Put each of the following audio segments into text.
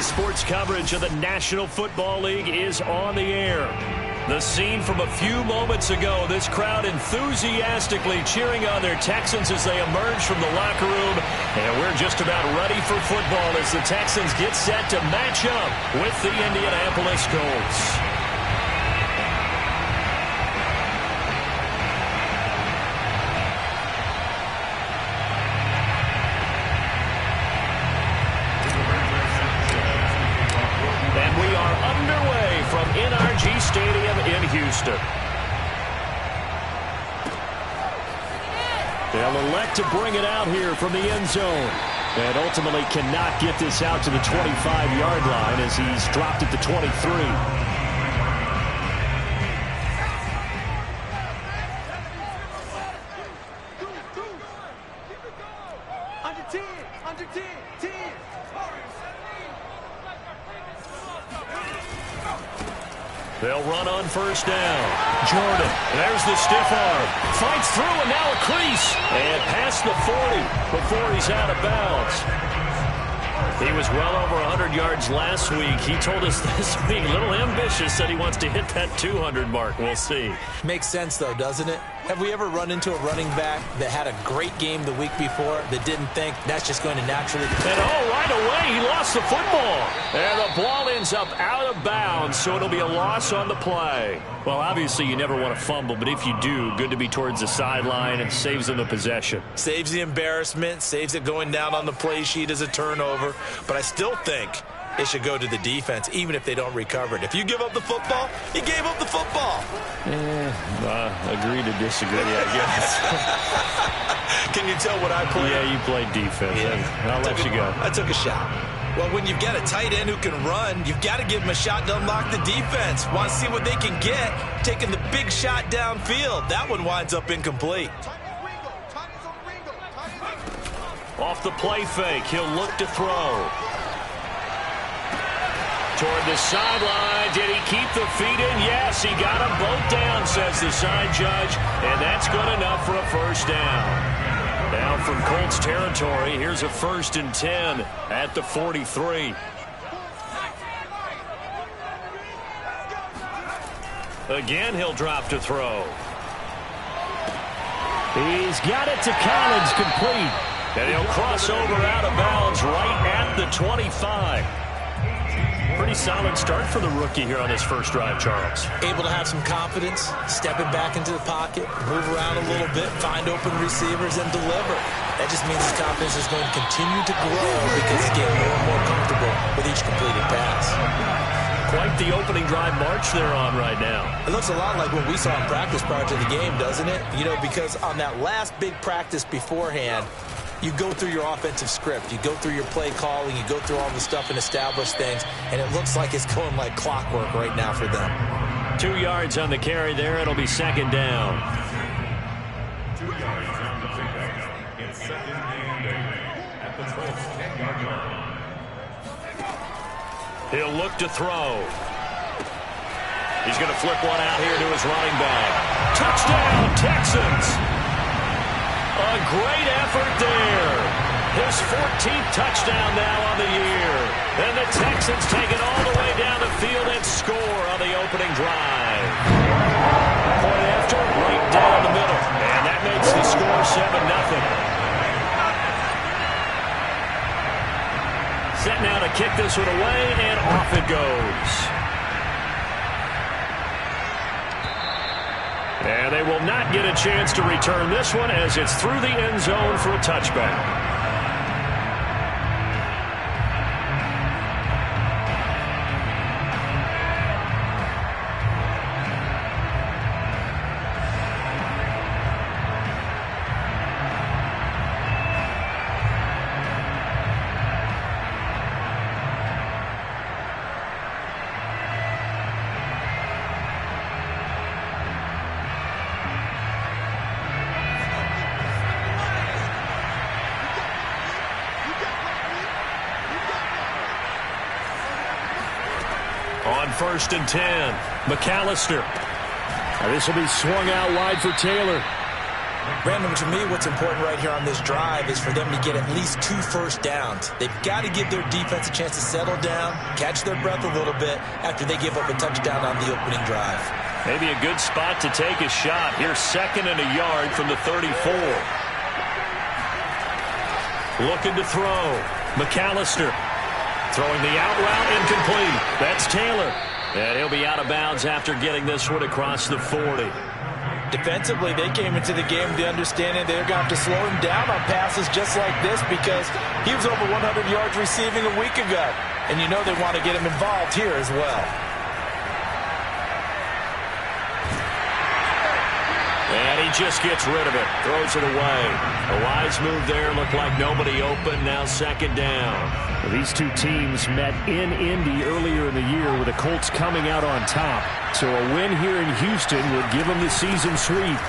CBS Sports coverage of the National Football League is on the air. The scene from a few moments ago, this crowd enthusiastically cheering on their Texans as they emerge from the locker room. And we're just about ready for football as the Texans get set to match up with the Indianapolis Colts. Stadium in Houston. They'll elect to bring it out here from the end zone. And ultimately cannot get this out to the 25-yard line as he's dropped at the 23. They'll run on first down. Jordan, there's the stiff arm. Fights through and now a crease. And past the 40 before he's out of bounds. He was well over 100 yards last week. He told us this week, a little ambitious, said he wants to hit that 200 mark. We'll see. Makes sense, though, doesn't it? Have we ever run into a running back that had a great game the week before that didn't think that's just going to naturally... And right away, he lost the football. And the ball ends up out of bounds, so it'll be a loss on the play. Well, obviously, you never want to fumble, but if you do, good to be towards the sideline and saves them the possession. Saves the embarrassment, saves it going down on the play sheet as a turnover. But I still think it should go to the defense, even if they don't recover it. If you give up the football, you gave up the football. Agree to disagree, I guess. Can you tell what I played? Yeah, you played defense. Yeah. I'll let you go. I took a shot. Well, when you've got a tight end who can run, you've got to give him a shot to unlock the defense. Want to see what they can get, taking the big shot downfield. That one winds up incomplete. Off the play fake, he'll look to throw. Toward the sideline, did he keep the feet in? Yes, he got them both down, says the side judge, and that's good enough for a first down. Now from Colts territory, here's a 1st and 10 at the 43. Again, he'll drop to throw. He's got it to Collins, complete. And he'll cross over out of bounds right at the 25. Pretty solid start for the rookie here on his first drive, Charles. Able to have some confidence, stepping back into the pocket, move around a little bit, find open receivers, and deliver. That just means his confidence is going to continue to grow because he's getting more and more comfortable with each completed pass. Quite the opening drive march they're on right now. It looks a lot like what we saw in practice prior to the game, doesn't it? You know, because on that last big practice beforehand, you go through your offensive script. You go through your play calling. You go through all the stuff and establish things. And it looks like it's going like clockwork right now for them. 2 yards on the carry there. It'll be second down. 2 yards on the pickup. It's second and 8 at the 10-yard line. He'll look to throw. He's going to flip one out here to his running back. Touchdown, Texans! A great effort there. His 14th touchdown now on the year. And the Texans take it all the way down the field and score on the opening drive. Point after, right down the middle. And that makes the score 7-0. Set now to kick this one away, and off it goes. And they will not get a chance to return this one as it's through the end zone for a touchback. On 1st and 10, McAllister. This will be swung out wide for Taylor. Brandon, to me, what's important right here on this drive is for them to get at least 2 first downs. They've got to give their defense a chance to settle down, catch their breath a little bit after they give up a touchdown on the opening drive. Maybe a good spot to take a shot. Here's 2nd and a yard from the 34. Looking to throw. McAllister throwing the out route, incomplete. That's Taylor. And he'll be out of bounds after getting this one across the 40. Defensively, they came into the game with the understanding they're going to have to slow him down on passes just like this because he was over 100 yards receiving a week ago. And you know they want to get him involved here as well. And he just gets rid of it. Throws it away. A wise move there. Looked like nobody open. Now 2nd down. Well, these two teams met in Indy earlier in the year with the Colts coming out on top. So a win here in Houston would give them the season sweep.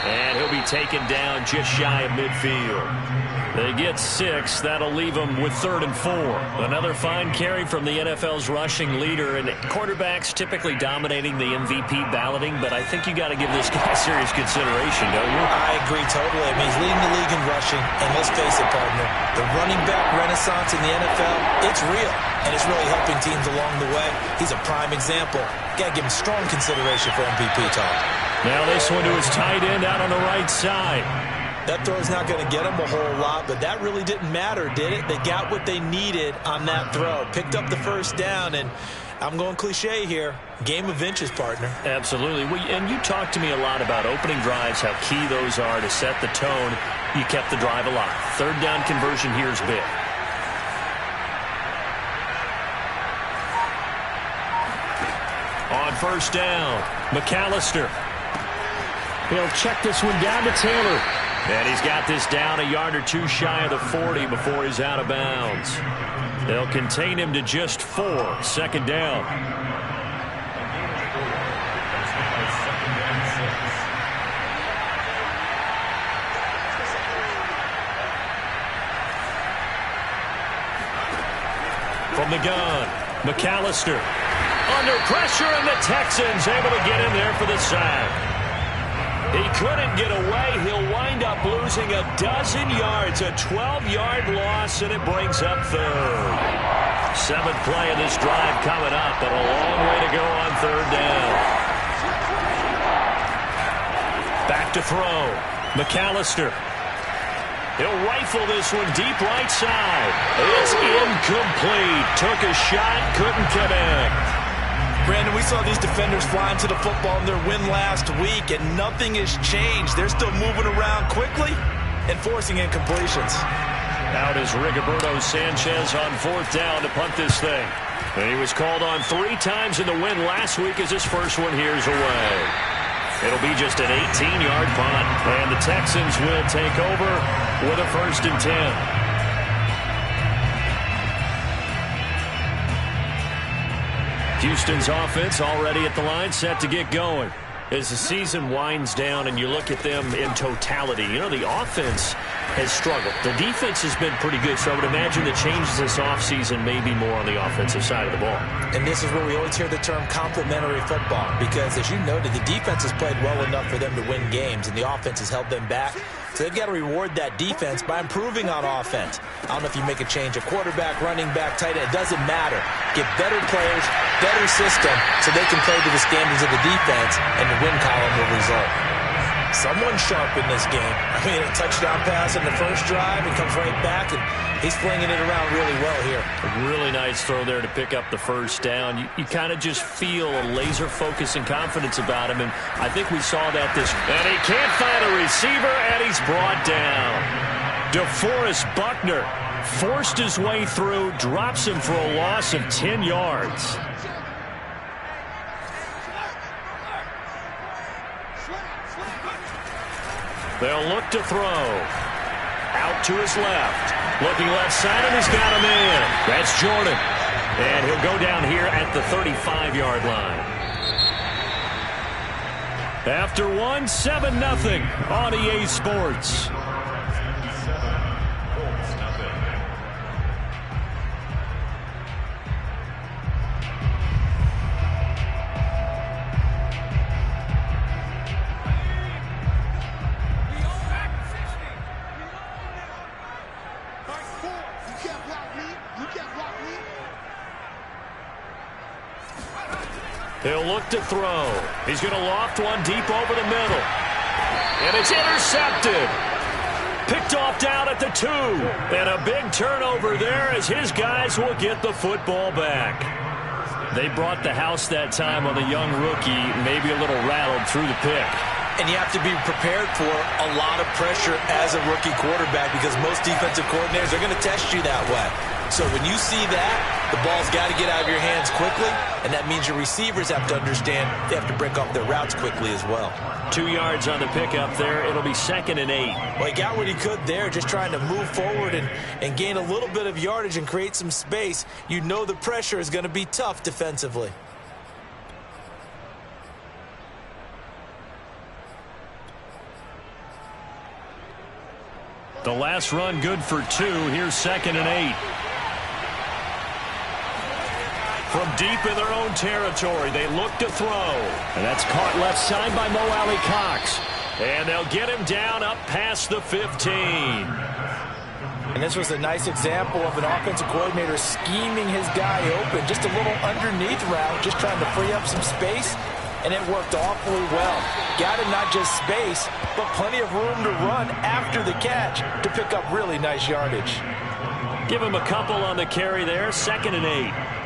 And he'll be taken down just shy of midfield. They get 6. That'll leave them with 3rd and 4. Another fine carry from the NFL's rushing leader. And quarterbacks typically dominating the MVP balloting, but I think you got to give this guy serious consideration, don't you? I agree totally. I mean, he's leading the league in rushing. And let's face it, partner, the running back renaissance in the NFL, it's real. And it's really helping teams along the way. He's a prime example. Got to give him strong consideration for MVP talk. Now this one to his tight end out on the right side. That throw is not going to get them a whole lot, but that really didn't matter, did it? They got what they needed on that throw. Picked up the first down, and I'm going cliche here. Game of inches, partner. Absolutely. And you talked to me a lot about opening drives, how key those are to set the tone. You kept the drive alive. 3rd down conversion here is big. On 1st down, McAllister. He'll check this one down to Taylor. And he's got this down a yard or 2 shy of the 40 before he's out of bounds. They'll contain him to just 4. 2nd down. From the gun, McAllister. Under pressure, and the Texans able to get in there for the sack. He couldn't get away. He'll wind up losing a dozen yards, a 12-yard loss, and it brings up 3rd. 7th play of this drive coming up, but a long way to go on 3rd down. Back to throw. McAllister. He'll rifle this one deep right side. It's incomplete. Took a shot, couldn't connect. Brandon, we saw these defenders flying to the football in their win last week, and nothing has changed. They're still moving around quickly and forcing incompletions. Out is Rigoberto Sanchez on 4th down to punt this thing. And he was called on 3 times in the win last week as his first one here's away. It'll be just an 18-yard punt, and the Texans will take over with a 1st and 10. Houston's offense already at the line, set to get going. As the season winds down and you look at them in totality, you know, the offense has struggled. The defense has been pretty good, so I would imagine the changes this offseason may be more on the offensive side of the ball. And this is where we always hear the term complementary football, because as you noted, the defense has played well enough for them to win games, and the offense has held them back. So they've got to reward that defense by improving on offense. I don't know if you make a change, a quarterback, running back, tight end, it doesn't matter. Get better players, better system, so they can play to the standards of the defense, and the win column will result. Someone sharp in this game. I mean, a touchdown pass in the first drive, and comes right back, and he's flinging it around really well here. A really nice throw there to pick up the first down. You kind of just feel a laser focus and confidence about him, and I think we saw that this. And he can't find a receiver, and he's brought down. DeForest Buckner forced his way through, drops him for a loss of 10 yards. They'll look to throw. Out to his left. Looking left side, and he's got him in. That's Jordan. And he'll go down here at the 35-yard line. After 7-0 on EA Sports. He'll look to throw. He's going to loft one deep over the middle. And it's intercepted. Picked off down at the 2. And a big turnover there as his guys will get the football back. They brought the house that time on the young rookie, maybe a little rattled through the pick. And you have to be prepared for a lot of pressure as a rookie quarterback because most defensive coordinators are going to test you that way. So when you see that, the ball's got to get out of your hands quickly, and that means your receivers have to understand they have to break off their routes quickly as well. 2 yards on the pickup there. It'll be 2nd and 8. Well, he got what he could there, just trying to move forward and gain a little bit of yardage and create some space. You know the pressure is going to be tough defensively. The last run good for 2. Here's 2nd and 8. From deep in their own territory, they look to throw. And that's caught left side by Mo Alley-Cox. And they'll get him down up past the 15. And this was a nice example of an offensive coordinator scheming his guy open. Just a little underneath route, just trying to free up some space. And it worked awfully well. Got him not just space, but plenty of room to run after the catch to pick up really nice yardage. Give him a couple on the carry there. 2nd and 8.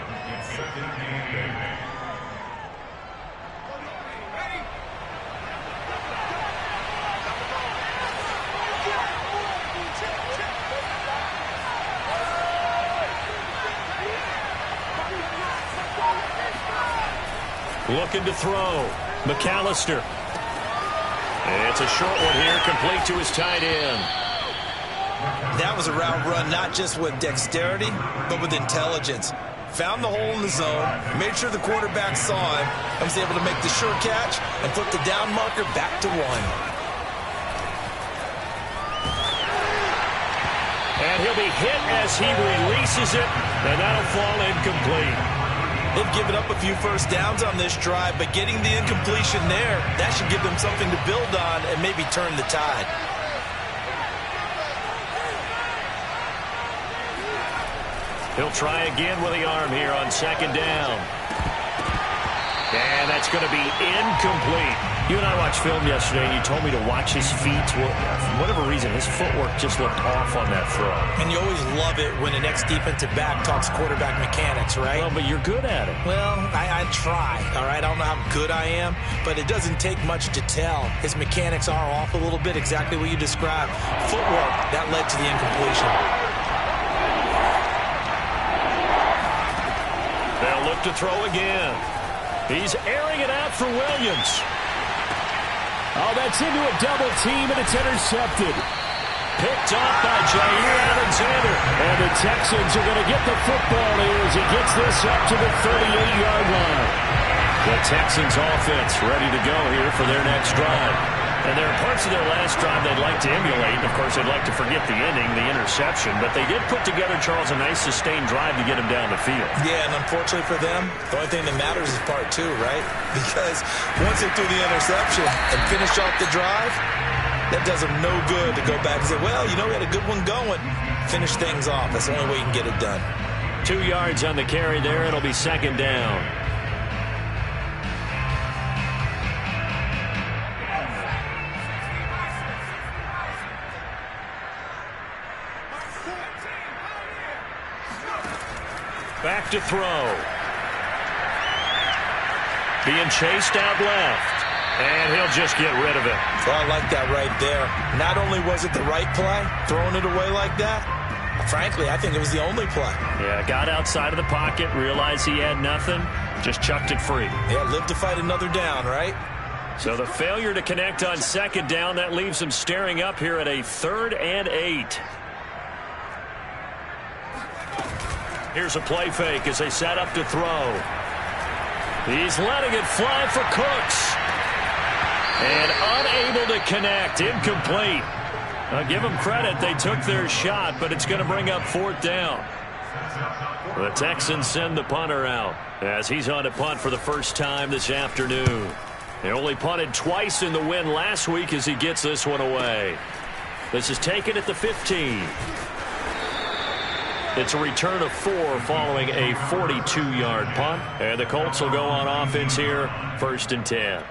Looking to throw. McAllister. And it's a short one here, complete to his tight end. That was a route run not just with dexterity, but with intelligence. Found the hole in the zone, made sure the quarterback saw him, and was able to make the sure catch and put the down marker back to 1. And he'll be hit as he releases it, and that'll fall incomplete. They've given up a few first downs on this drive, but getting the incompletion there, that should give them something to build on and maybe turn the tide. He'll try again with the arm here on 2nd down. And that's going to be incomplete. You and I watched film yesterday, and you told me to watch his feet. Well, for whatever reason, his footwork just looked off on that throw. And you always love it when the next defensive back talks quarterback mechanics, right? Well, but you're good at it. Well, I try, all right? I don't know how good I am, but it doesn't take much to tell. His mechanics are off a little bit, exactly what you described. Footwork, that led to the incompletion. They'll look to throw again. He's airing it out for Williams. Oh, that's into a double team, and it's intercepted. Picked off by Jair Alexander. And the Texans are going to get the football here as he gets this up to the 38-yard line. The Texans offense ready to go here for their next drive. And there are parts of their last drive they'd like to emulate. Of course, they'd like to forget the ending, the interception. But they did put together, Charles, a nice sustained drive to get him down the field. Yeah, and unfortunately for them, the only thing that matters is part 2, right? Because once they threw the interception and finished off the drive, that does them no good to go back and say, well, you know, we had a good one going. Finish things off. That's the only way you can get it done. 2 yards on the carry there. It'll be 2nd down. Back to throw. Being chased out left. And he'll just get rid of it. Well, I like that right there. Not only was it the right play, throwing it away like that, frankly, I think it was the only play. Yeah, got outside of the pocket, realized he had nothing, just chucked it free. Yeah, live to fight another down, right? So the failure to connect on 2nd down, that leaves him staring up here at a 3rd and 8. Here's a play fake as they set up to throw. He's letting it fly for Cooks. And unable to connect. Incomplete. Now, give them credit. They took their shot, but it's going to bring up 4th down. The Texans send the punter out as he's on to punt for the first time this afternoon. They only punted twice in the win last week as he gets this one away. This is taken at the 15. It's a return of 4 following a 42-yard punt. And the Colts will go on offense here, 1st and 10.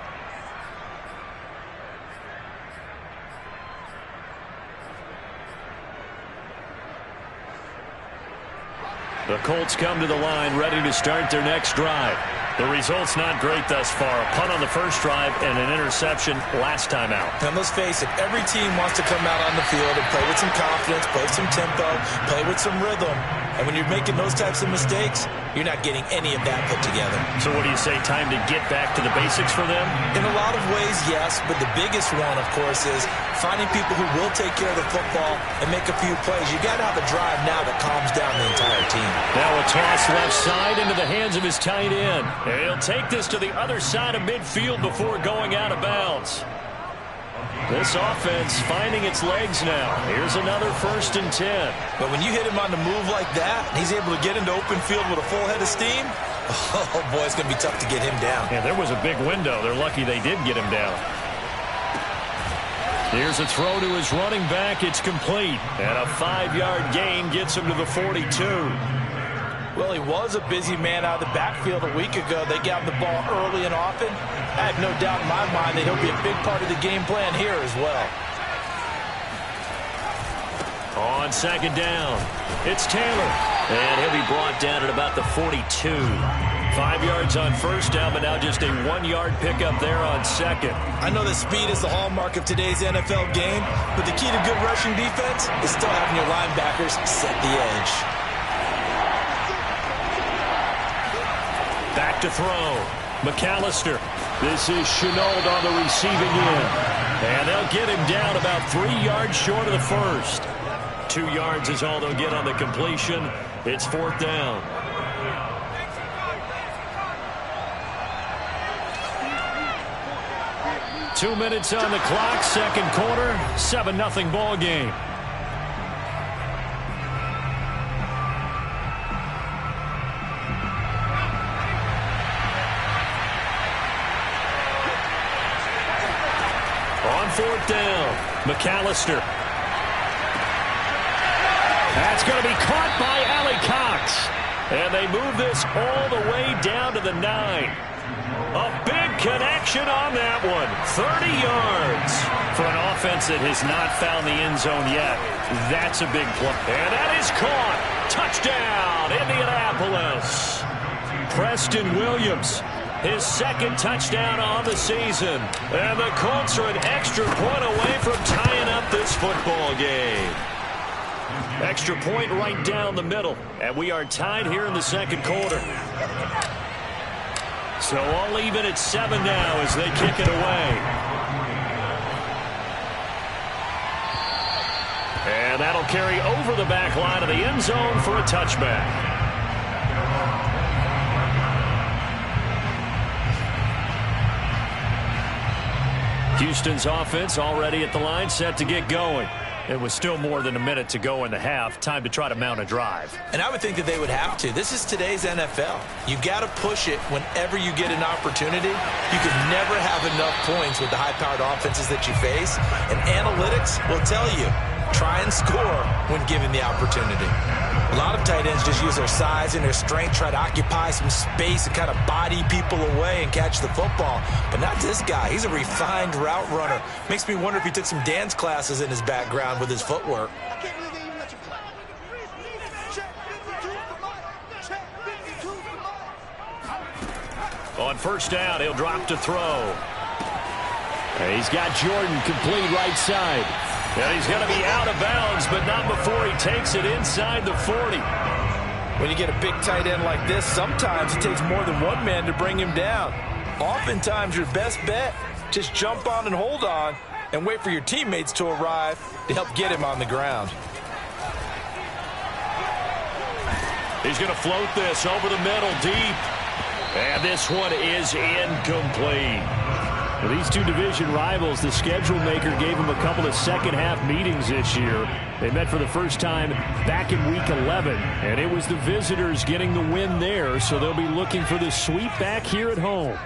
The Colts come to the line ready to start their next drive. The result's not great thus far. A punt on the first drive and an interception last time out. And let's face it, every team wants to come out on the field and play with some confidence, play with some tempo, play with some rhythm. And when you're making those types of mistakes, you're not getting any of that put together. So what do you say, time to get back to the basics for them? In a lot of ways, yes, but the biggest one, of course, is finding people who will take care of the football and make a few plays. You got to have a drive now that calms down the entire team. Now a toss left side into the hands of his tight end. And he'll take this to the other side of midfield before going out of bounds. This offense finding its legs now. Here's another 1st and 10. But when you hit him on the move like that, and he's able to get into open field with a full head of steam, oh boy, it's going to be tough to get him down. Yeah, there was a big window. They're lucky they did get him down. Here's a throw to his running back. It's complete. And a 5-yard gain gets him to the 42. Well, he was a busy man out of the backfield a week ago. They got him the ball early and often. I have no doubt in my mind that he'll be a big part of the game plan here as well. On 2nd down, it's Taylor. And he'll be brought down at about the 42. 5 yards on 1st down, but now just a 1-yard pickup there on 2nd. I know that speed is the hallmark of today's NFL game, but the key to good rushing defense is still having your linebackers set the edge. Back to throw. McAllister. This is Chenault on the receiving end. And they'll get him down about 3 yards short of the 1st. 2 yards is all they'll get on the completion. It's 4th down. Two minutes on the clock, 2nd quarter, 7-0 ball game. On 4th down, McAllister. That's going to be caught by Allie Cox. And they move this all the way down to the 9. A big connection on that one. 30 yards for an offense that has not found the end zone yet. That's a big play. And that is caught. Touchdown, Indianapolis. Preston Williams, his 2nd touchdown on the season. And the Colts are an extra point away from tying up this football game. Extra point right down the middle. And we are tied here in the 2nd quarter. So all even at 7 now as they kick it away. And that'll carry over the back line of the end zone for a touchback. Houston's offense already at the line, set to get going. It was still more than a minute to go in the half. Time to try to mount a drive. And I would think that they would have to. This is today's NFL. You got to push it whenever you get an opportunity. You can never have enough points with the high-powered offenses that you face. And analytics will tell you, try and score when given the opportunity. A lot of tight ends just use their size and their strength, try to occupy some space and kind of body people away and catch the football. But not this guy. He's a refined route runner. Makes me wonder if he took some dance classes in his background with his footwork. On 1st down, he'll drop to throw. He's got Jordan complete right side. And he's going to be out of bounds, but not before he takes it inside the 40. When you get a big tight end like this, sometimes it takes more than one man to bring him down. Oftentimes, your best bet, just jump on and hold on and wait for your teammates to arrive to help get him on the ground. He's going to float this over the middle deep. And this one is incomplete. For these two division rivals, the schedule maker gave them a couple of second-half meetings this year. They met for the first time back in Week 11, and it was the visitors getting the win there, so they'll be looking for the sweep back here at home.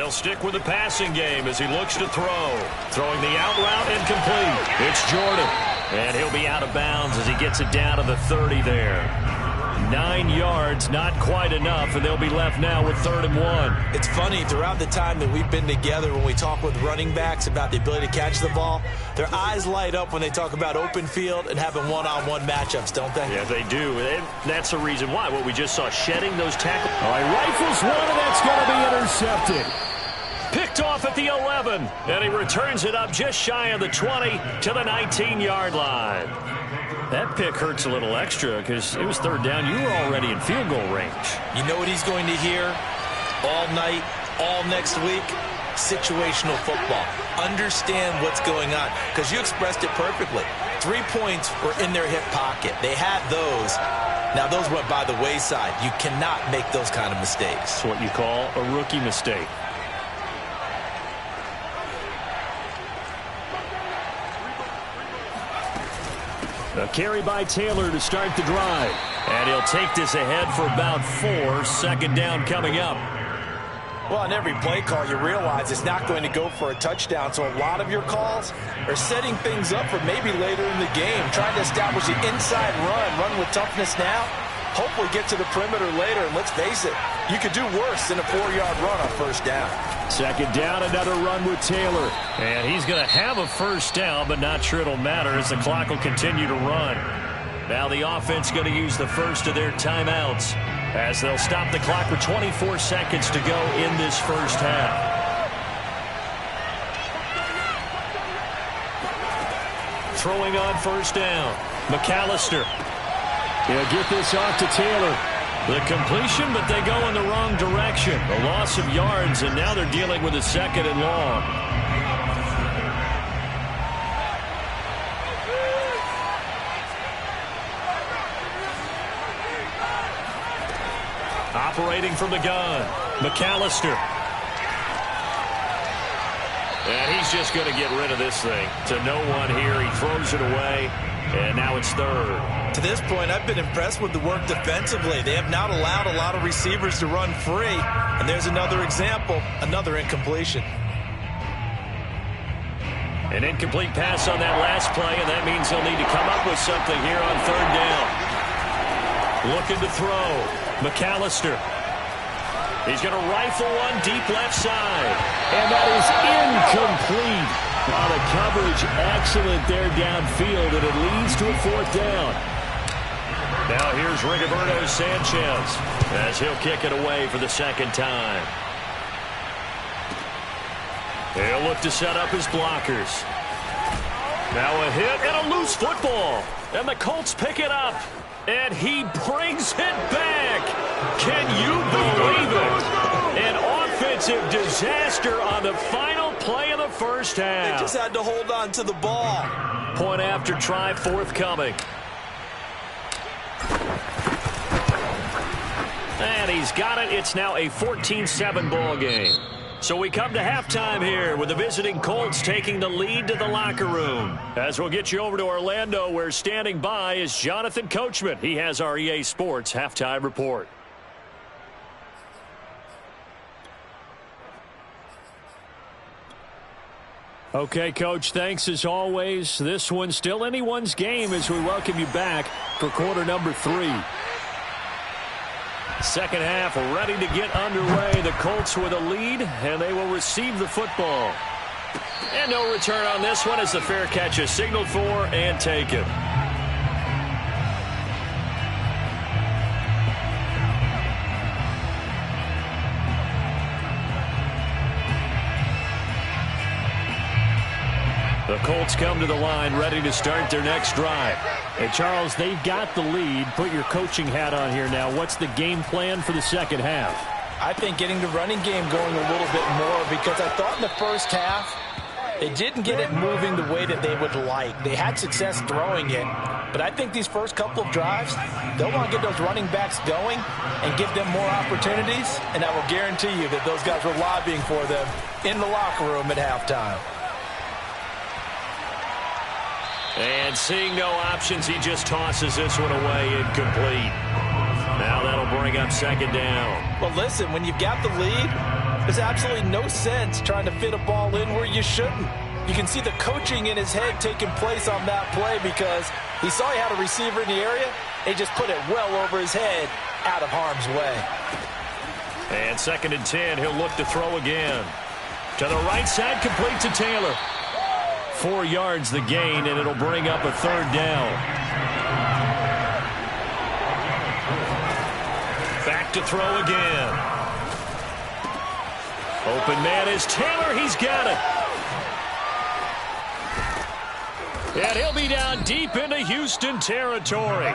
they'll stick with the passing game as he looks to throw. Throwing the out route incomplete. It's Jordan. And he'll be out of bounds as he gets it down to the 30 there. 9 yards, not quite enough, and they'll be left now with 3rd and 1. It's funny, throughout the time that we've been together, when we talk with running backs about the ability to catch the ball, their eyes light up when they talk about open field and having one-on-one matchups, don't they? Yeah, they do. And that's the reason why. What we just saw, shedding those tackles. All right, rifles one, and that's going to be intercepted. Picked off at the 11, and he returns it up just shy of the 20 to the 19-yard line. That pick hurts a little extra because it was 3rd down. You were already in field goal range. You know what he's going to hear all night, all next week? Situational football. Understand what's going on, because you expressed it perfectly. 3 points were in their hip pocket. They had those. Now, those went by the wayside. You cannot make those kind of mistakes. It's what you call a rookie mistake. A carry by Taylor to start the drive. And he'll take this ahead for about 4. 2nd down coming up. Well, on every play call, you realize it's not going to go for a touchdown. So a lot of your calls are setting things up for maybe later in the game, trying to establish the inside run with toughness now, hopefully get to the perimeter later. And let's face it, you could do worse than a 4-yard run on 1st down. 2nd down, another run with Taylor. And he's going to have a 1st down, but not sure it'll matter as the clock will continue to run. Now the offense going to use the first of their timeouts as they'll stop the clock with 24 seconds to go in this 1st half. Throwing on 1st down. McAllister. He'll get this off to Taylor. The completion, but they go in the wrong direction. A loss of yards, and now they're dealing with a 2nd and long. Operating from the gun, McAllister. And he's just going to get rid of this thing. To no one here. He throws it away, and now it's 3rd. To this point, I've been impressed with the work defensively. They have not allowed a lot of receivers to run free. And there's another example, another incompletion. An incomplete pass on that last play, and that means he'll need to come up with something here on 3rd down. Looking to throw. McAllister. He's going to rifle one deep left side. And that is incomplete. Wow, the coverage excellent there downfield, and it leads to a 4th down. Now here's Rigoberto Sanchez as he'll kick it away for the 2nd time. He'll look to set up his blockers. Now a hit and a loose football. And the Colts pick it up. And he brings it back. Can you believe it? An offensive disaster on the final play of the 1st half. They just had to hold on to the ball. Point after try forthcoming. And he's got it. It's now a 14-7 ball game. So we come to halftime here with the visiting Colts taking the lead to the locker room. As we'll get you over to Orlando, where standing by is Jonathan Coachman. He has our EA Sports halftime report. Okay, Coach, thanks as always. This one's still anyone's game as we welcome you back for quarter number 3. 2nd half ready to get underway. The Colts with a lead, and they will receive the football. And no return on this one as the fair catch is signaled for and taken. The Colts come to the line ready to start their next drive. Hey, Charles, they've got the lead. Put your coaching hat on here now. What's the game plan for the 2nd half? I think getting the running game going a little bit more, because I thought in the 1st half they didn't get it moving the way that they would like. They had success throwing it, but I think these first couple of drives, they'll want to get those running backs going and give them more opportunities, and I will guarantee you that those guys were lobbying for them in the locker room at halftime. And seeing no options, he just tosses this one away, incomplete. Now that'll bring up 2nd down. Well, listen, when you've got the lead, There's absolutely no sense trying to fit a ball in where you shouldn't. You can see the coaching in his head taking place on that play because he saw he had a receiver in the area. He just put it well over his head, out of harm's way. And 2nd and 10, he'll look to throw again. To the right side, complete to Taylor. 4 yards the gain, and it'll bring up a 3rd down. Back to throw again. Open man is Taylor. He's got it. And he'll be down deep into Houston territory.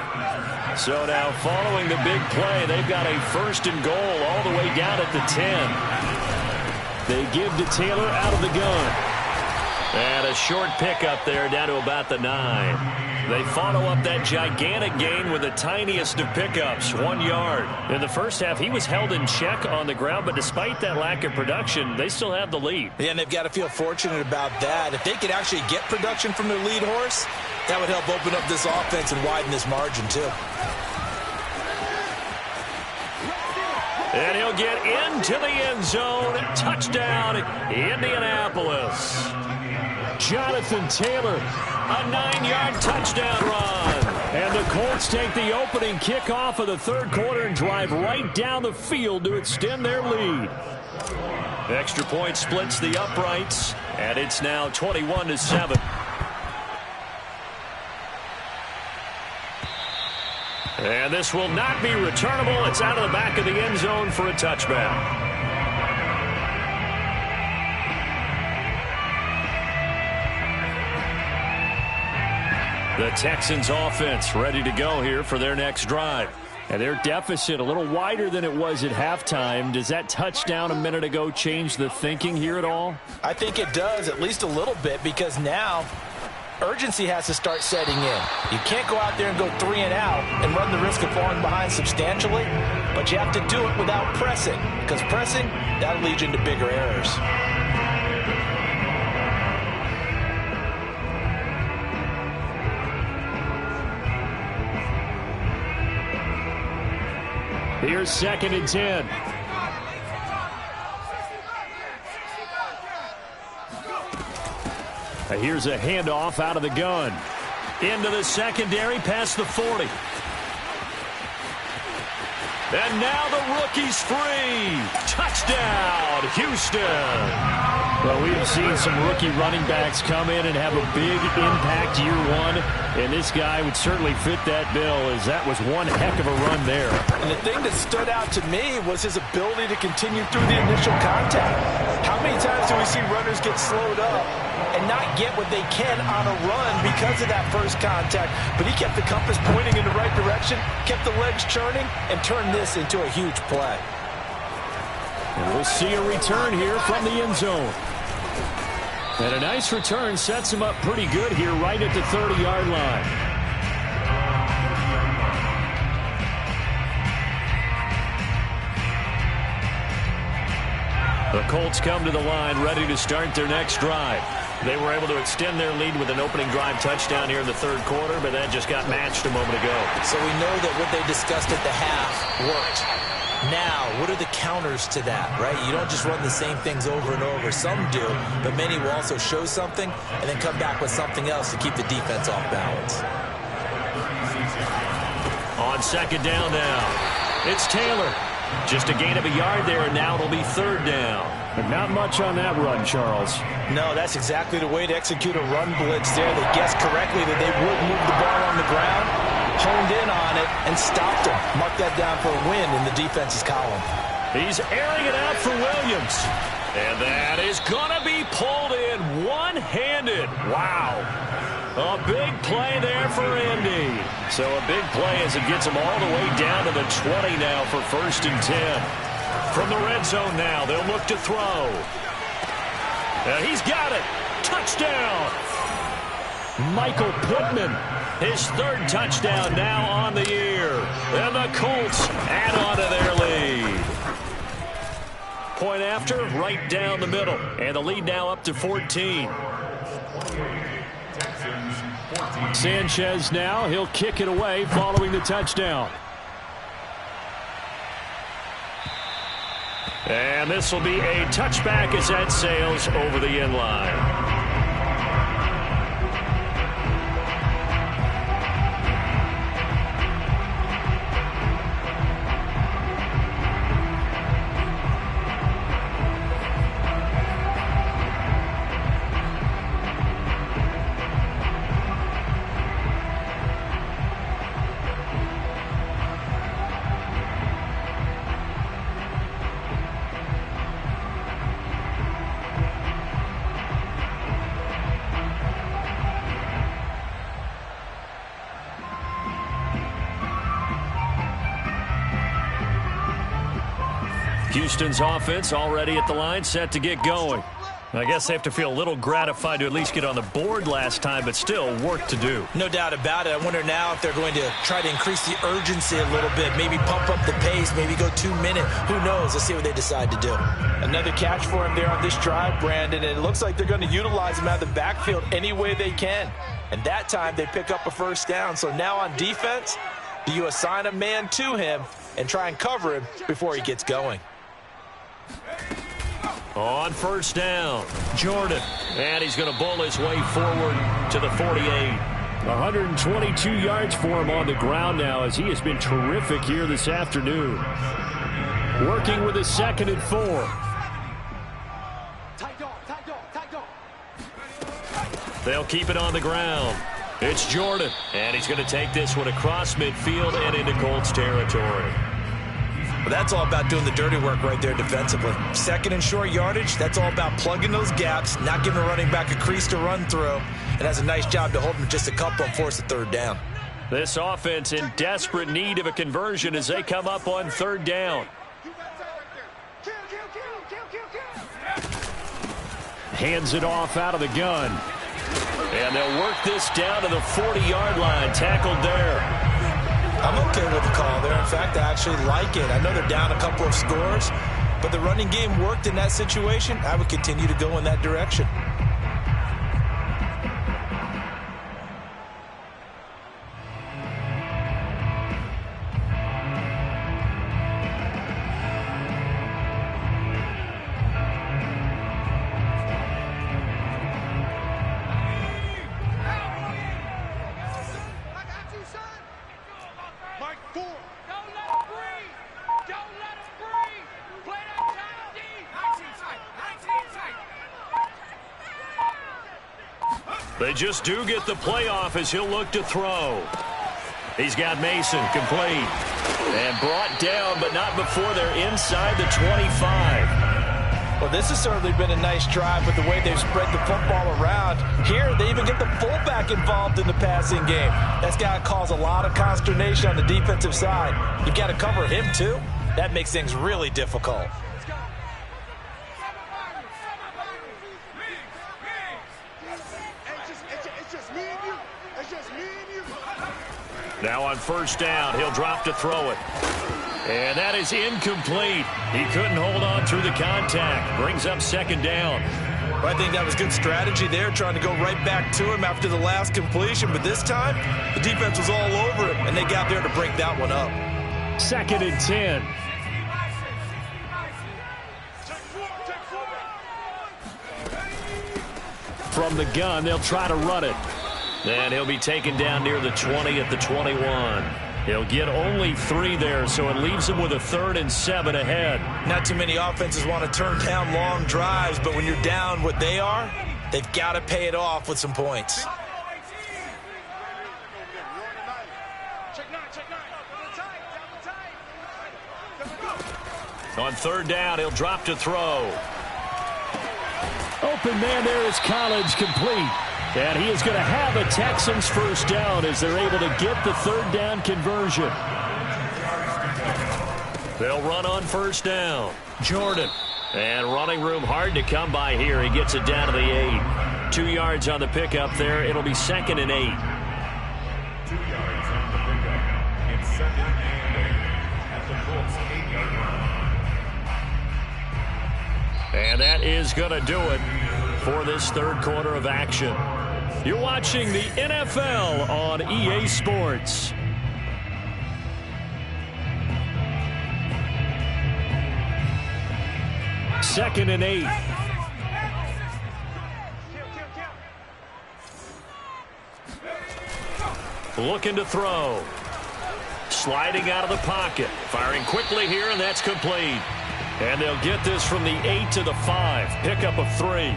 So now following the big play, they've got a 1st and goal all the way down at the 10. They give to Taylor out of the gun. And a short pickup there down to about the 9. They follow up that gigantic gain with the tiniest of pickups, 1 yard. In the first half, he was held in check on the ground, but despite that lack of production, they still have the lead. Yeah, and they've got to feel fortunate about that. If they could actually get production from their lead horse, that would help open up this offense and widen this margin, too. And he'll get into the end zone. Touchdown, Indianapolis. Jonathan Taylor, a 9-yard touchdown run. And the Colts take the opening kickoff of the 3rd quarter and drive right down the field to extend their lead. Extra point splits the uprights, and it's now 21-7. And this will not be returnable. It's out of the back of the end zone for a touchback. The Texans offense ready to go here for their next drive. And their deficit a little wider than it was at halftime. Does that touchdown a minute ago change the thinking here at all? I think it does, at least a little bit, because now urgency has to start setting in. You can't go out there and go 3 and out and run the risk of falling behind substantially, but you have to do it without pressing, because pressing, that'll lead you into bigger errors. Here's 2nd and 10. Here's a handoff out of the gun. Into the secondary, past the 40. And now the rookie's free. Touchdown, Houston. Well, we have seen some rookie running backs come in and have a big impact year one, and this guy would certainly fit that bill, as that was one heck of a run there. And the thing that stood out to me was his ability to continue through the initial contact. How many times do we see runners get slowed up and not get what they can on a run because of that first contact? But he kept the compass pointing in the right direction, kept the legs churning, and turned this into a huge play. And we'll see a return here from the end zone. And a nice return sets him up pretty good here right at the 30-yard line. The Colts come to the line ready to start their next drive. They were able to extend their lead with an opening drive touchdown here in the 3rd quarter, but that just got matched a moment ago. So we know that what they discussed at the half worked. Now, what are the counters to that, right? You don't just run the same things over and over. Some do, but many will also show something and then come back with something else to keep the defense off balance. On 2nd down now, it's Taylor. Just a gain of a yard there, and now it'll be 3rd down. But not much on that run, Charles. No, that's exactly the way to execute a run blitz there. They guessed correctly that they would move the ball on the ground, honed in on it, and stopped him. Mark that down for a win in the defense's column. He's airing it out for Williams. And that is going to be pulled in one-handed. Wow. A big play there for Indy. So a big play as it gets him all the way down to the 20 now for 1st and 10. From the red zone now, they'll look to throw. He's got it. Touchdown. Michael Pittman. His 3rd touchdown now on the year. And the Colts add on to their lead. Point after, right down the middle. And the lead now up to 14. Sanchez now, he'll kick it away following the touchdown. And this will be a touchback as that sails over the end line. Houston's offense already at the line, set to get going. I guess they have to feel a little gratified to at least get on the board last time, but still work to do. No doubt about it. I wonder now if they're going to try to increase the urgency a little bit, maybe pump up the pace, maybe go 2 minutes. Who knows? Let's see what they decide to do. Another catch for him there on this drive, Brandon, and it looks like they're going to utilize him out of the backfield any way they can. And that time they pick up a first down. So now on defense, do you assign a man to him and try and cover him before he gets going? On first down, Jordan. And he's going to bull his way forward to the 48. 122 yards for him on the ground now as he has been terrific here this afternoon. Working with his 2nd and 4. They'll keep it on the ground. It's Jordan. And he's going to take this one across midfield and into Colts territory. But that's all about doing the dirty work right there defensively. 2nd and short yardage, that's all about plugging those gaps, not giving a running back a crease to run through, and that's a nice job to hold him just a couple and force a 3rd down. This offense in desperate need of a conversion as they come up on 3rd down. Hands it off out of the gun. And they'll work this down to the 40-yard line, tackled there. I'm okay with the call there. In fact, I actually like it. I know they're down a couple of scores, but the running game worked in that situation. I would continue to go in that direction. They just do get the play off as he'll look to throw. He's got Mason complete. And brought down, but not before they're inside the 25. Well, this has certainly been a nice drive with the way they've spread the football around. Here, they even get the fullback involved in the passing game. That's got to cause a lot of consternation on the defensive side. You've got to cover him, too. That makes things really difficult. Now on first down, he'll drop to throw it. And that is incomplete. He couldn't hold on through the contact. Brings up 2nd down. Well, I think that was good strategy there, trying to go right back to him after the last completion. But this time, the defense was all over him, and they got there to break that one up. 2nd and 10. From the gun, they'll try to run it. And he'll be taken down near the 20 at the 21. He'll get only 3 there, so it leaves him with a 3rd and 7 ahead. Not too many offenses want to turn down long drives, but when you're down what they are, they've got to pay it off with some points. On 3rd down, he'll drop to throw. Open man there is Collins, complete. And he is going to have a Texans first down as they're able to get the 3rd down conversion. They'll run on first down. Jordan. And running room hard to come by here. He gets it down to the 8. 2 yards on the pickup there. It'll be 2nd and 8. 2 yards on the pickup. It's 2nd and 8 at the Colts 8-yard line. And that is going to do it for this 3rd quarter of action. You're watching the NFL on EA Sports. 2nd and 8. Looking to throw. Sliding out of the pocket. Firing quickly here, and that's complete. And they'll get this from the 8 to the 5. Pickup of 3.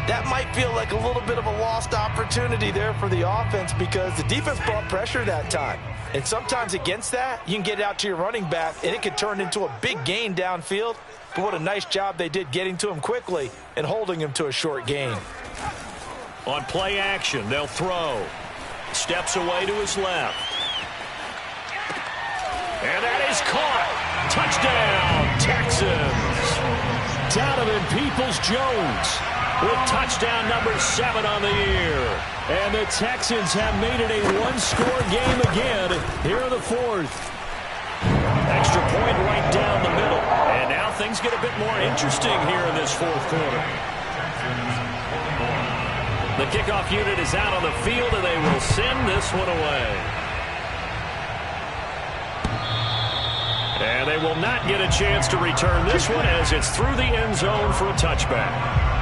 That might feel like a little bit of a lost opportunity there for the offense because the defense brought pressure that time. And sometimes against that, you can get it out to your running back, and it could turn into a big gain downfield. But what a nice job they did getting to him quickly and holding him to a short gain. On play action, they'll throw. Steps away to his left. And that is caught. Touchdown, Texans. Donovan Peoples-Jones with touchdown number 7 on the year. And the Texans have made it a one-score game again here in the 4th. Extra point right down the middle. And now things get a bit more interesting here in this 4th quarter. The kickoff unit is out on the field, and they will send this one away. And they will not get a chance to return this one as it's through the end zone for a touchback.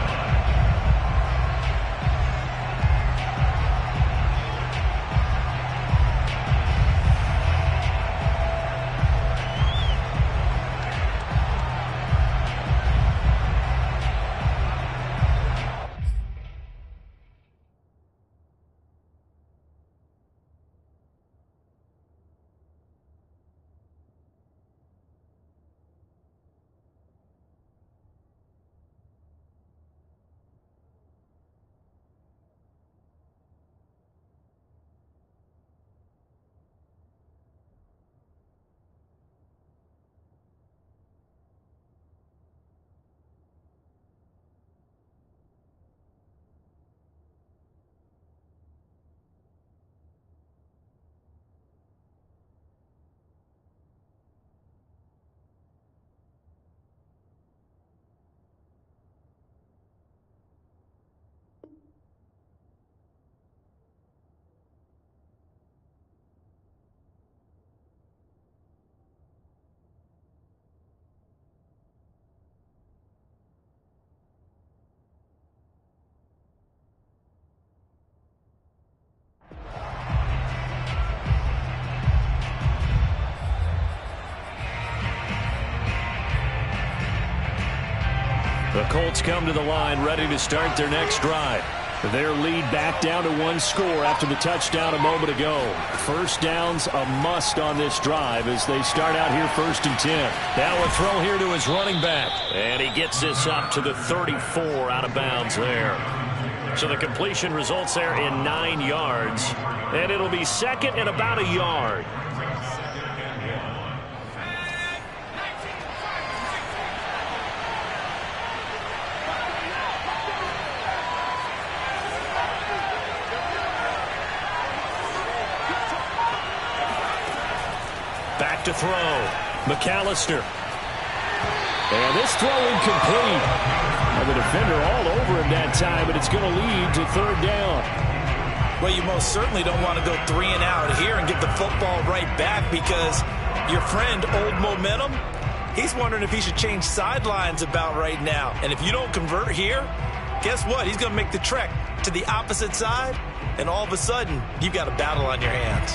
The Colts come to the line ready to start their next drive. Their lead back down to 1 score after the touchdown a moment ago. First down's a must on this drive as they start out here 1st and 10. Now a throw here to his running back. And he gets this up to the 34 out of bounds there. So the completion results there in 9 yards. And it'll be 2nd and about a yard. Back to throw. McAllister. And this throw incomplete. And the defender all over him that time, but it's going to lead to 3rd down. Well, you most certainly don't want to go 3 and out here and get the football right back because your friend, Old Momentum, he's wondering if he should change sidelines about right now. And if you don't convert here, guess what? He's going to make the trek to the opposite side, and all of a sudden, you've got a battle on your hands.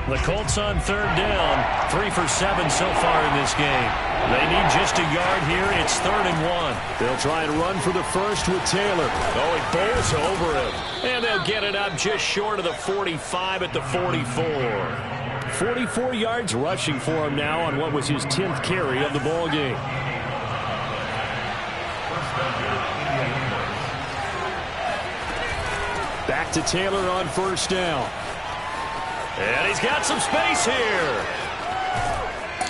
The Colts on 3rd down, 3 for 7 so far in this game. They need just a yard here. It's 3rd and 1. They'll try and run for the first with Taylor. Oh, he bowls over him. And they'll get it up just short of the 45 at the 44. 44 yards rushing for him now on what was his 10th carry of the ball game. Back to Taylor on 1st down. And he's got some space here.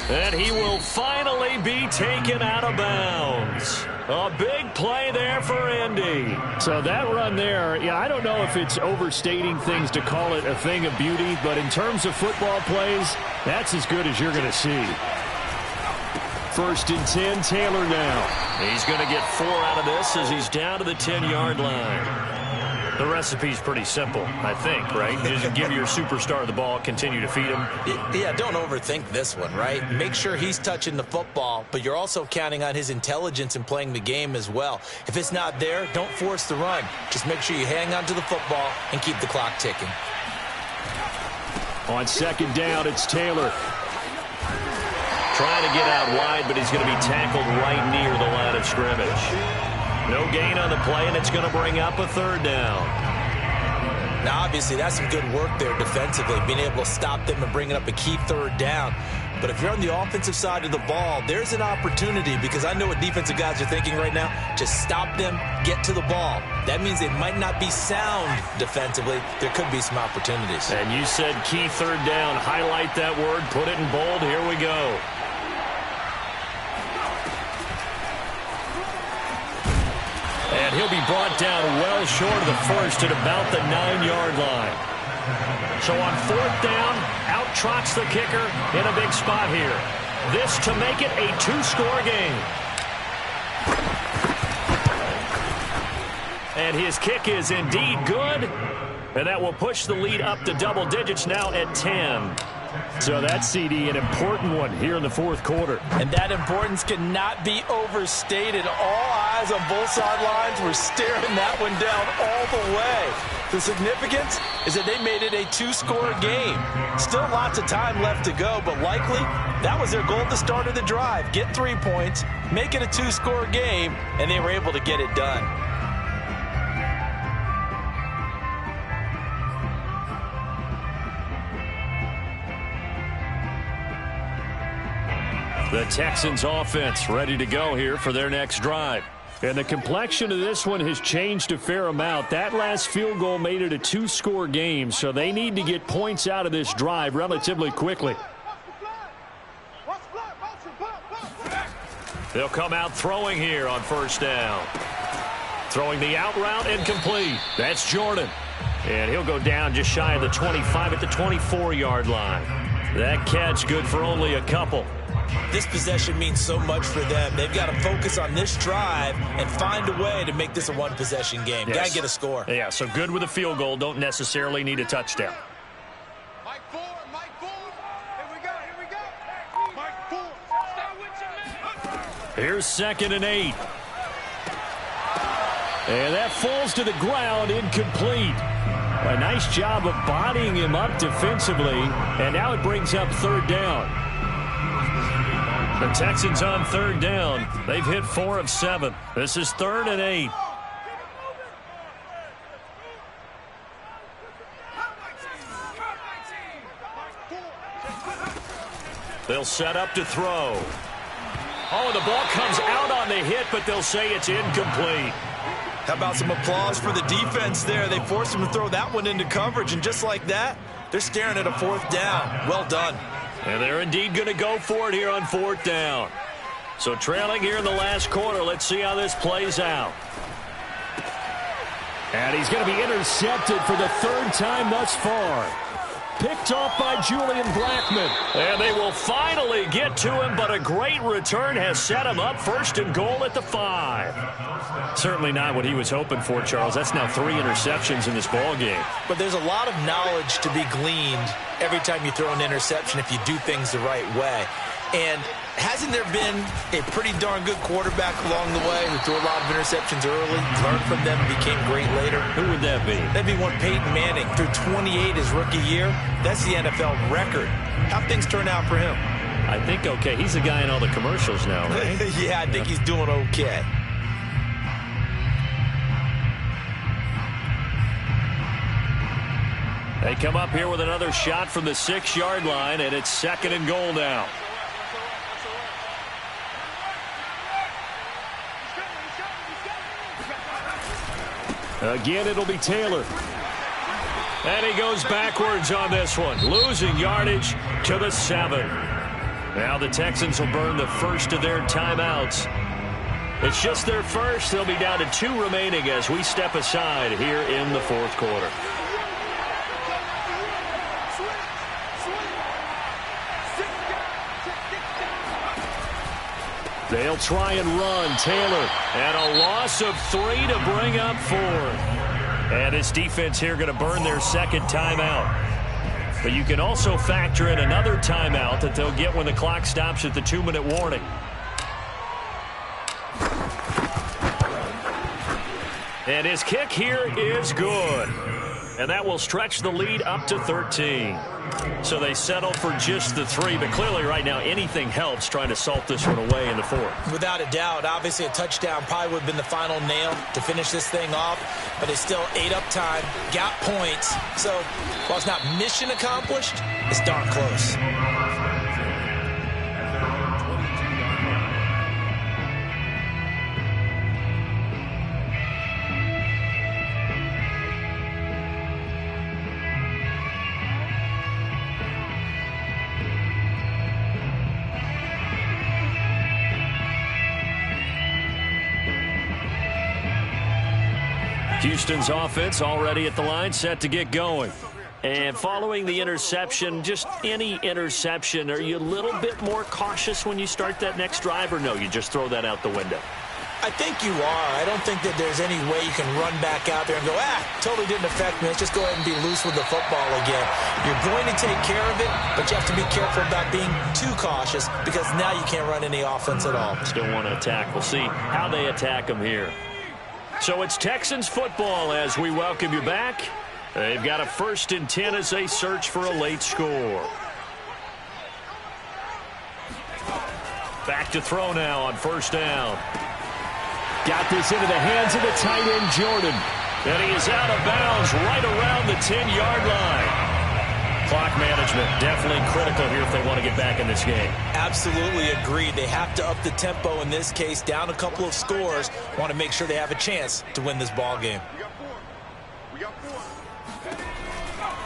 And he will finally be taken out of bounds. A big play there for Indy. So that run there, yeah, I don't know if it's overstating things to call it a thing of beauty, but in terms of football plays, that's as good as you're going to see. 1st and 10, Taylor now. He's going to get 4 out of this as he's down to the 10-yard line. The recipe's pretty simple, I think, right? Just give your superstar the ball, continue to feed him. Yeah, don't overthink this one, right? Make sure he's touching the football, but you're also counting on his intelligence in playing the game as well. If it's not there, don't force the run. Just make sure you hang on to the football and keep the clock ticking. On second down, it's Taylor. Trying to get out wide, but he's going to be tackled right near the line of scrimmage. No gain on the play, and it's going to bring up a third down. Now, obviously, that's some good work there defensively, being able to stop them and bringing up a key third down. But if you're on the offensive side of the ball, there's an opportunity, because I know what defensive guys are thinking right now. Just stop them, get to the ball. That means they might not be sound defensively. There could be some opportunities. And you said key third down. Highlight that word, put it in bold. Here we go. And he'll be brought down well short of the first at about the 9-yard line. So on fourth down, out trots the kicker in a big spot here. This to make it a 2-score game. And his kick is indeed good. And that will push the lead up to double digits now at 10. So that's, CD, an important one here in the fourth quarter. And that importance cannot be overstated. All eyes on both sidelines were staring that one down all the way. The significance is that they made it a 2-score game. Still lots of time left to go, but likely that was their goal at the start of the drive. Get 3 points, make it a 2-score game, and they were able to get it done. The Texans offense ready to go here for their next drive. And the complexion of this one has changed a fair amount. That last field goal made it a 2-score game, so they need to get points out of this drive relatively quickly. They'll come out throwing here on first down. Throwing the out route and complete. That's Jordan. And he'll go down just shy of the 25 at the 24-yard line. That catch good for only a couple. This possession means so much for them. They've got to focus on this drive and find a way to make this a one-possession game. Yes. Got to get a score. Yeah, so good with a field goal. Don't necessarily need a touchdown. Mike Ford. Here we go. Mike Ford. Stay with your man. Here's 2nd and 8. And that falls to the ground, incomplete. A nice job of bodying him up defensively, and now it brings up third down. The Texans on third down. They've hit 4 of 7. This is 3rd and 8. They'll set up to throw. Oh, the ball comes out on the hit, but they'll say it's incomplete. How about some applause for the defense there? They forced him to throw that one into coverage, and just like that, they're staring at a 4th down. Well done. And they're indeed going to go for it here on 4th down. So trailing here in the last quarter. Let's see how this plays out. And he's going to be intercepted for the 3rd time thus far. Picked off by Julian Blackman. And they will finally get to him, but a great return has set him up 1st and goal at the 5. Certainly not what he was hoping for, Charles. That's now 3 interceptions in this ball game. But there's a lot of knowledge to be gleaned every time you throw an interception if you do things the right way. And hasn't there been a pretty darn good quarterback along the way who threw a lot of interceptions early, learned from them, and became great later? Who would that be? That'd be one Peyton Manning. Threw 28 his rookie year. That's the NFL record. How'd things turn out for him? I think okay. He's the guy in all the commercials now, right? Yeah, I think he's doing okay. They come up here with another shot from the 6-yard line, and it's 2nd and goal now. Again, it'll be Taylor. And he goes backwards on this one, losing yardage to the 7. Now the Texans will burn the first of their timeouts. It's just their first. They'll be down to 2 remaining as we step aside here in the 4th quarter. They'll try and run. Taylor. And a loss of 3 to bring up 4. And this defense here going to burn their second timeout. But you can also factor in another timeout that they'll get when the clock stops at the 2-minute warning. And his kick here is good. And that will stretch the lead up to 13. So they settle for just the 3. But clearly right now anything helps trying to salt this one away in the 4th. Without a doubt, obviously a touchdown probably would have been the final nail to finish this thing off. But it's still ate up time, got points. So while it's not mission accomplished, it's darn close. Houston's offense already at the line, set to get going. And following the interception, just any interception, are you a little bit more cautious when you start that next drive, or no, you just throw that out the window? I think you are. I don't think that there's any way you can run back out there and go, totally didn't affect me. Let's just go ahead and be loose with the football again. You're going to take care of it, but you have to be careful about being too cautious because now you can't run any offense at all. Still want to attack. We'll see how they attack them here. So it's Texans football as we welcome you back. They've got a 1st and 10 as they search for a late score. Back to throw now on 1st down. Got this into the hands of the tight end, Jordan. And he is out of bounds right around the 10-yard line. Clock management definitely critical here if they want to get back in this game. Absolutely agreed. They have to up the tempo in this case, down a couple of scores. Want to make sure they have a chance to win this ball game.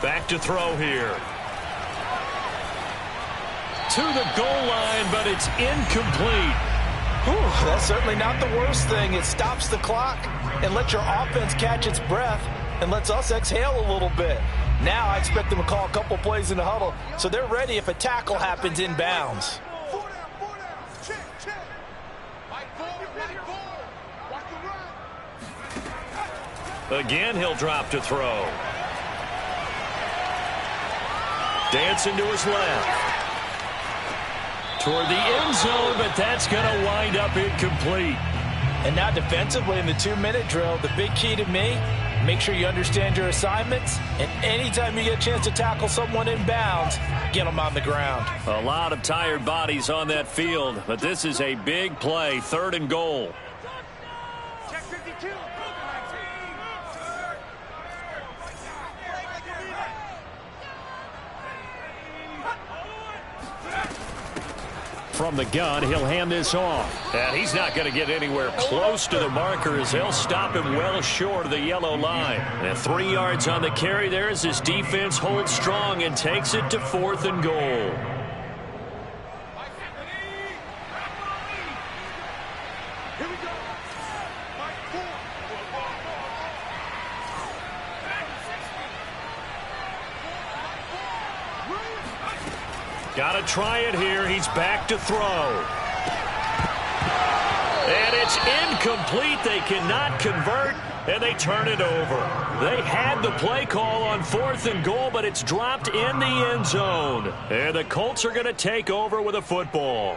Back to throw here. To the goal line, but it's incomplete. Whew, that's certainly not the worst thing. It stops the clock and lets your offense catch its breath and lets us exhale a little bit. Now I expect them to call a couple plays in the huddle, so they're ready if a tackle happens in bounds. Again, he'll drop to throw. Dancing to his left. Toward the end zone, but that's going to wind up incomplete. And now defensively in the 2-minute drill, the big key to me, make sure you understand your assignments, and anytime you get a chance to tackle someone in bounds, get them on the ground. A lot of tired bodies on that field, but this is a big play, 3rd and goal. Check 52. From the gun, he'll hand this off. And he's not going to get anywhere close to the marker as they'll stop him well short of the yellow line. And 3 yards on the carry there as his defense holds strong and takes it to 4th and goal. Got to try it here. He's back to throw. And it's incomplete. They cannot convert, and they turn it over. They had the play call on 4th and goal, but it's dropped in the end zone. And the Colts are going to take over with a football.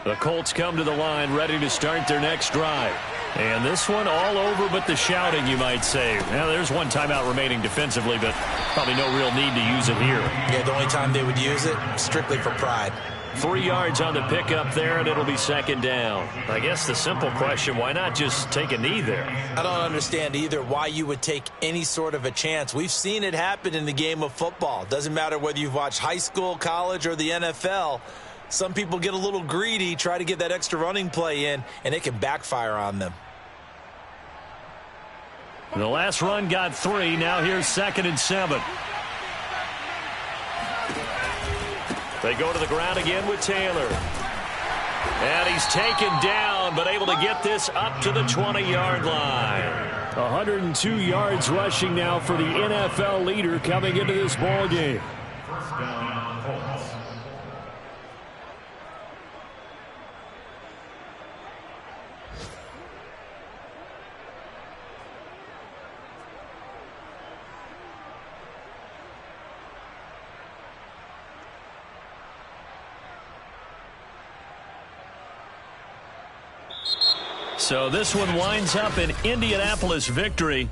The Colts come to the line ready to start their next drive. And this one all over but the shouting, you might say. Now, there's one timeout remaining defensively, but probably no real need to use it here. Yeah, the only time they would use it, strictly for pride. 3 yards on the pickup there, and it'll be 2nd down. I guess the simple question, why not just take a knee there? I don't understand either why you would take any sort of a chance. We've seen it happen in the game of football. Doesn't matter whether you've watched high school, college, or the NFL. Some people get a little greedy, try to get that extra running play in, and it can backfire on them. The last run got 3. Now here's 2nd and 7. They go to the ground again with Taylor. And he's taken down, but able to get this up to the 20-yard line. 102 yards rushing now for the NFL leader coming into this ball game. First down, Colts. So this one winds up an Indianapolis victory.